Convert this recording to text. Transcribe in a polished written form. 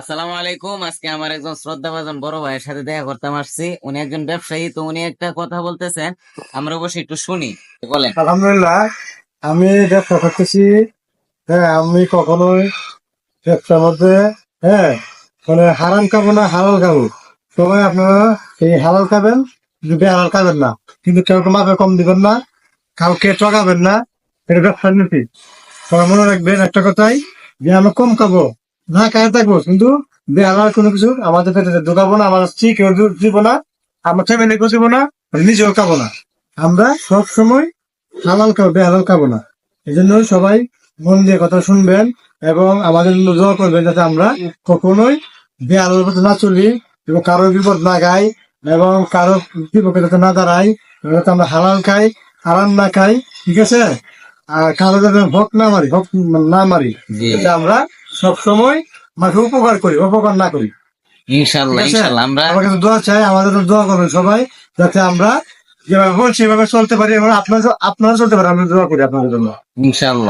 আসসালামু আলাইকুম। আজকে আমার একজন শ্রদ্ধাভাজন বড় ভাইয়ের সাথে দেখা করতে আসছি। উনি একজন ব্যবসায়ী, তো উনি একটা কথা বলতেছেন, আমরা অবশ্যই একটু শুনি। বলেন। আলহামদুলিল্লাহ। আমি ব্যবসা করতেছি। হ্যাঁ, আমি কখনোই ব্যবসার মধ্যে, হ্যাঁ, মানে হারাম খাবো না, হালাল খাবো। সবাই আপনারা এই হালাল খাবেন, বেহালাল খাবেন না। কিন্তু কেউ মাপে কম দিবেন না, কাউকে ঠকাবেন না। এটা ব্যবসার নীতি। সবাই মনে রাখবেন একটা কথাই, যে আমরা কম খাবো, না খায় থাকবো, কিন্তু বেহালাল কোনো কিছু আমাদের পেটে ঢুকাবো না, আমার স্ত্রী কেউ দিব না, আমার ফ্যামিলি কেউ দিব না, নিজেও খাবো না। আমরা সব সময় হালাল খাবো, বেহালাল খাবো না। এই জন্য সবাই মন দিয়ে কথা শুনবেন এবং আমাদের জন্য দোয়া করবেন, যাতে আমরা কখনোই বেহালাল পথে না চলি এবং কারো বিপদ না গাই এবং কারো বিপক্ষে যাতে না দাঁড়াই, যাতে আমরা হালাল খাই, হারাম না খাই। ঠিক আছে? আর কারো যাতে হক না মারি, হক না মারি, জি, যাতে আমরা সব সময় মানুষের উপকার করি, অপকার না করি। ঠিক ইনশাল্লাহ আছে? ইনশাল্লাহ আমরা আমার কাছে দোয়া চাই, আমাদের জন্য দোয়া করবেন সবাই, যাতে আমরা যেভাবে বলছি সেভাবে চলতে পারি এবং আপনারা চলতে পারেন। আমি দোয়া করি আপনাদের জন্য। ইনশাল্লাহ।